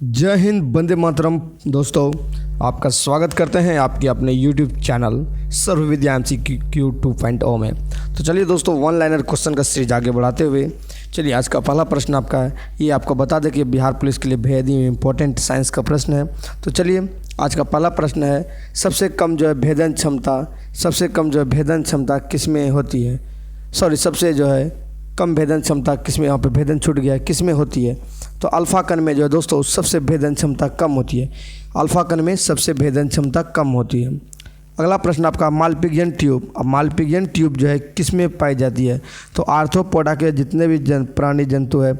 जय हिंद, वंदे मातरम। दोस्तों, आपका स्वागत करते हैं आपके अपने YouTube चैनल सर्व विद्या MCQ 2.0 में। तो चलिए दोस्तों, वन लाइनर क्वेश्चन का सीरीज आगे बढ़ाते हुए चलिए आज का पहला प्रश्न आपका है। ये आपको बता दें कि बिहार पुलिस के लिए बेहद ही इम्पोर्टेंट साइंस का प्रश्न है। तो चलिए आज का पहला प्रश्न है, सबसे कम जो है भेदन क्षमता किस में होती है? सबसे जो है कम भेदन क्षमता किस में, यहाँ पे भेदन छूट गया है, किस में होती है? तो अल्फा कण में जो है दोस्तों सबसे भेदन क्षमता कम होती है। अल्फा कण में सबसे भेदन क्षमता कम होती है। अगला प्रश्न आपका, मालपिजियन ट्यूब। अब मालपिजियन ट्यूब जो है किस में पाई जाती है? तो आर्थ्रोपोडा के जितने भी प्राणी जंतु है,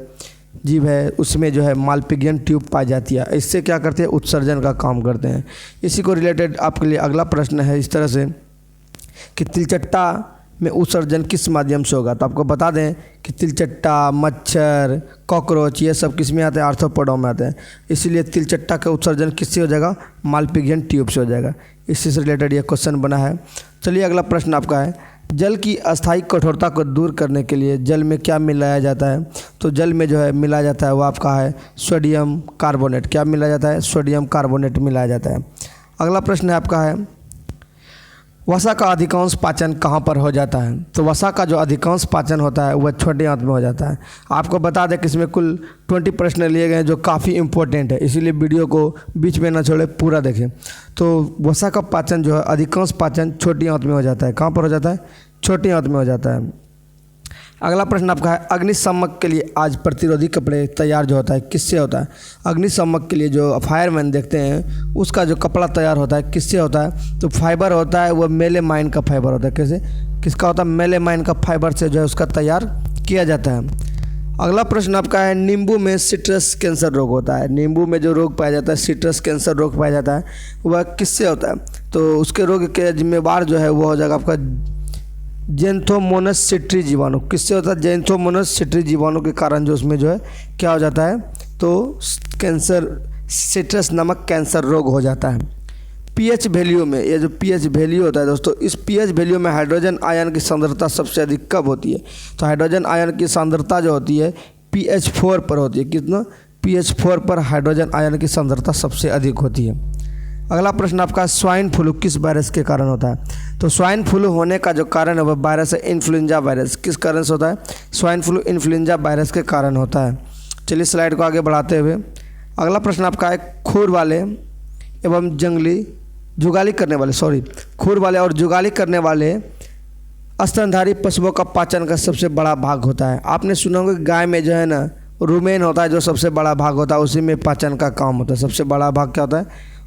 जीव है, उसमें जो है मालपिजियन ट्यूब पाई जाती है। इससे क्या करते हैं? उत्सर्जन का काम करते हैं। इसी को रिलेटेड आपके लिए अगला प्रश्न है इस तरह से कि तिलचट्टा में उत्सर्जन किस माध्यम से होगा? तो आपको बता दें कि तिलचट्टा, मच्छर, कॉकरोच ये सब किस में आते हैं? आर्थ्रोपोडा में आते हैं। इसीलिए तिलचट्टा का उत्सर्जन किससे हो जाएगा? मालपिजियन ट्यूब से हो जाएगा। इसी से रिलेटेड ये क्वेश्चन बना है। चलिए अगला प्रश्न आपका है, जल की अस्थायी कठोरता को दूर करने के लिए जल में क्या मिलाया जाता है? तो जल में जो है मिलाया जाता है वो आपका है सोडियम कार्बोनेट। क्या मिलाया जाता है? सोडियम कार्बोनेट मिलाया जाता है। अगला प्रश्न है आपका है, वसा का अधिकांश पाचन कहाँ पर हो जाता है? तो वसा का जो अधिकांश पाचन होता है वह छोटे आंत में हो जाता है। आपको बता दें कि इसमें कुल 20 प्रश्न लिए गए हैं जो काफ़ी इंपॉर्टेंट है, इसीलिए वीडियो को बीच में ना छोड़े, पूरा देखें। तो वसा का पाचन जो है अधिकांश पाचन छोटी आंत में हो जाता है। कहाँ पर हो जाता है? छोटी आंत में हो जाता है। अगला प्रश्न आपका है, अग्निशामक के लिए आज प्रतिरोधी कपड़े तैयार जो होता है किससे होता है? अग्निशामक के लिए जो फायरमैन देखते हैं उसका जो कपड़ा तैयार होता है किससे होता है? तो फाइबर होता है, वो मेलेमाइन का फाइबर होता है। कैसे? किसका होता है? मेलेमाइन का फाइबर से जो है उसका तैयार किया जाता है। अगला प्रश्न आपका है, नींबू में सिट्रस कैंसर रोग होता है। नींबू में जो रोग पाया जाता है, सिट्रस कैंसर रोग पाया जाता है, वह किससे होता है? तो उसके रोग के जिम्मेवार जो है वो हो जाएगा आपका जेंथोमोनस सिट्री जीवाणु। किससे होता है? जेंथोमोनस सिट्री जीवाणु के कारण जो उसमें जो है क्या हो जाता है? तो कैंसर, सिट्रस नामक कैंसर रोग हो जाता है। पीएच वैल्यू में, ये जो पीएच वैल्यू होता है दोस्तों, इस पीएच वैल्यू में हाइड्रोजन आयन की सांद्रता सबसे अधिक कब होती है? तो हाइड्रोजन आयन की सांद्रता जो होती है pH 4 पर होती है। कितना? pH 4 पर हाइड्रोजन आयन की सांद्रता सबसे अधिक होती है। अगला प्रश्न आपका, स्वाइन फ्लू किस वायरस के कारण होता है? तो स्वाइन फ्लू होने का जो कारण है वह वायरस है इन्फ्लुएंजा वायरस। किस कारण से होता है? स्वाइन फ्लू इन्फ्लुएंजा वायरस के कारण होता है। चलिए स्लाइड को आगे बढ़ाते हुए अगला प्रश्न आपका है, खुर वाले और जुगाली करने वाले स्तनधारी पशुओं का पाचन का सबसे बड़ा भाग होता है। आपने सुना होगा कि गाय में जो है ना रुमेन होता है, जो सबसे बड़ा भाग होता है, उसी में पाचन का काम होता है। सबसे बड़ा भाग क्या होता है?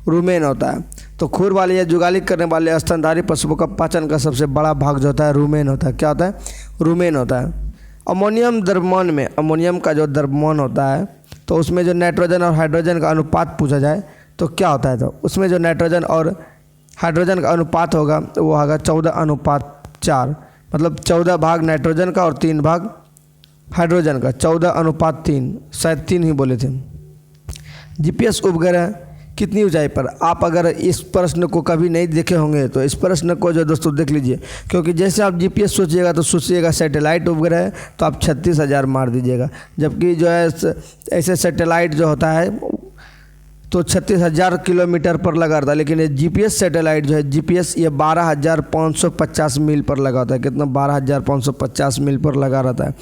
रुमेन होता है। तो खुर वाले या जुगाली करने वाले स्तनधारी पशुओं का पाचन का सबसे बड़ा भाग जो होता है रुमेन होता है। क्या होता है? रुमेन होता है। अमोनियम द्रव्यमान में, अमोनियम का जो द्रव्यमान होता है तो उसमें जो नाइट्रोजन और हाइड्रोजन का अनुपात पूछा जाए तो क्या होता है? तो उसमें जो नाइट्रोजन और हाइड्रोजन का अनुपात होगा वो होगा 14:4। मतलब 14 भाग नाइट्रोजन का और 3 भाग हाइड्रोजन का। 14:3, शायद 3 ही बोले थे। GPS उपग्रह कितनी ऊंचाई पर? आप अगर इस प्रश्न को कभी नहीं देखे होंगे तो इस प्रश्न को जो दोस्तों देख लीजिए, क्योंकि जैसे आप GPS सोचिएगा तो सोचिएगा सैटेलाइट उपग्रह तो आप 36,000 मार दीजिएगा, जबकि जो है ऐसे सैटेलाइट जो होता है तो 36,000 किलोमीटर पर लगा रहता है। लेकिन ये GPS सैटेलाइट जो है, GPS ये 12,550 मील पर लगा होता है। कितना? 12,550 मील पर लगा रहता है।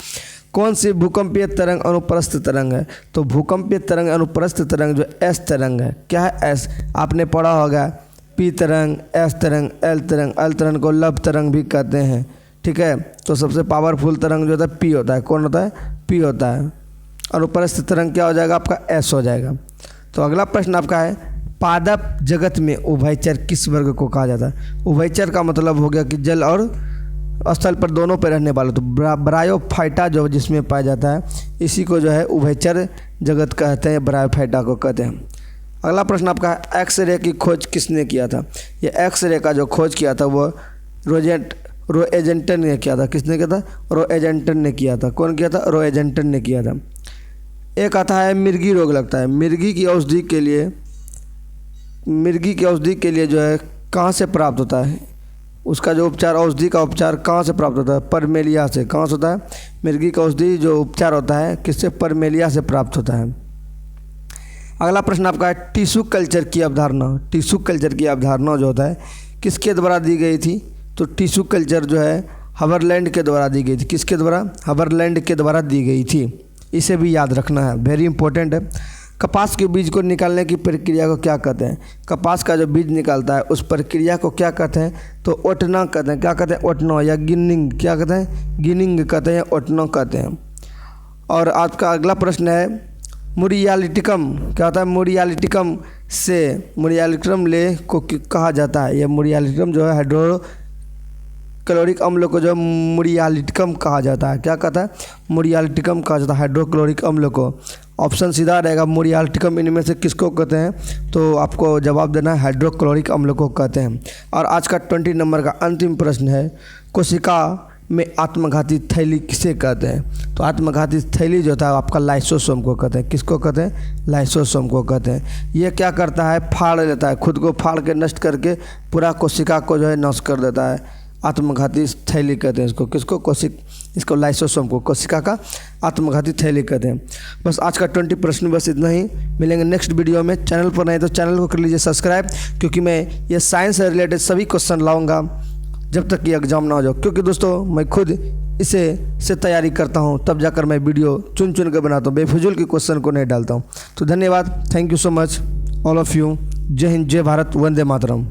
कौन सी भूकंपीय तरंग अनुप्रस्थ तरंग है? तो भूकंपीय तरंग अनुप्रस्थ तरंग जो S तरंग है। क्या है S? आपने पढ़ा होगा P तरंग, S तरंग, L तरंग। L तरंग को लव तरंग भी कहते हैं। ठीक है, तो सबसे पावरफुल तरंग जो होता है P होता है। कौन होता है? P होता है। अनुप्रस्थ तरंग क्या हो जाएगा? आपका S हो जाएगा। तो अगला प्रश्न आपका है, पादप जगत में उभयचर किस वर्ग को कहा जाता है? उभयचर का मतलब हो गया कि जल और स्थल पर दोनों पर रहने वाले। तो ब्रायोफाइटा जो जिसमें पाया जाता है इसी को जो है उभयचर जगत कहते हैं, ब्रायोफाइटा को कहते हैं। अगला प्रश्न आपका है, एक्सरे की खोज किसने किया था? ये एक्सरे का जो खोज किया था वो रोएजेंटन ने किया था। किसने किया था? रोएजेंटन ने किया था। कौन किया था? रोएजेंटन ने किया था। एक आता है, मिर्गी रोग लगता है। मिर्गी की औषधि के लिए जो है कहाँ से प्राप्त होता है? उसका जो उपचार, औषधि का उपचार कहाँ से प्राप्त होता है? परमेलिया से। कहाँ से होता है? मिर्गी का औषधि जो उपचार होता है किससे? परमेलिया से प्राप्त होता है। अगला प्रश्न आपका है टिश्यू कल्चर की अवधारणा। टिश्यू कल्चर की अवधारणा जो होता है किसके द्वारा दी गई थी? तो टिश्यू कल्चर जो है हबरलैंड के द्वारा दी गई थी। किसके द्वारा? हबरलैंड के द्वारा दी गई थी। इसे भी याद रखना है, वेरी इंपॉर्टेंट है। कपास के बीज को निकालने की प्रक्रिया को क्या कहते हैं? कपास का जो बीज निकालता है उस प्रक्रिया को क्या कहते हैं? तो ओटना कहते हैं। क्या कहते हैं? ओटना या गिनिंग। क्या कहते हैं? गिनिंग कहते हैं या ओटना कहते हैं। और आज का अगला प्रश्न है मुरियालिटिकम। क्या होता है? मुरियालिटिकम से मुरियालिटिकम ले को कहा जाता है। यह मुरियालिटिकम जो है हाइड्रोक्लोरिक अम्ल को जो मुरियालिटिकम कहा जाता है। क्या कहता है? मुरियालिटिकम कहा जाता है हाइड्रोक्लोरिक अम्ल को। ऑप्शन सीधा रहेगा मुरियालिटिकम इनमें से किसको कहते हैं? तो आपको जवाब देना है हाइड्रोक्लोरिक अम्ल को कहते हैं। और आज का 20 नंबर का अंतिम प्रश्न है कोशिका में आत्मघाती थैली किसे कहते हैं? तो आत्मघाती थैली जो था आपका लाइसोसोम को कहते हैं। किसको कहते हैं? लाइसोसोम को कहते हैं। ये क्या करता है? फाड़ लेता है, खुद को फाड़ के नष्ट करके पूरा कोशिका को जो है नष्ट कर देता है। आत्मघाती थैली कहते हैं इसको। किसको? इसको लाइसोसोम को कोशिका का आत्मघाती थैली कहते हैं। बस आज का 20 प्रश्न बस इतना ही। मिलेंगे नेक्स्ट वीडियो में। चैनल पर नहीं तो चैनल को कर लीजिए सब्सक्राइब, क्योंकि मैं ये साइंस से रिलेटेड सभी क्वेश्चन लाऊंगा जब तक कि एग्जाम ना हो जाओ। क्योंकि दोस्तों मैं खुद इसे तैयारी करता हूँ, तब जाकर मैं वीडियो चुन चुन कर बनाता हूँ, बेफिजूल के क्वेश्चन को नहीं डालता हूँ। तो धन्यवाद, thank you so much all of you. जय हिंद, जय भारत, वंदे मातरम।